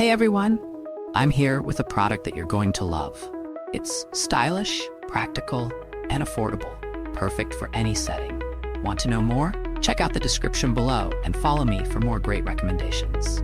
Hey everyone, I'm here with a product that you're going to love. It's stylish, practical, and affordable, perfect for any setting. Want to know more? Check out the description below and follow me for more great recommendations.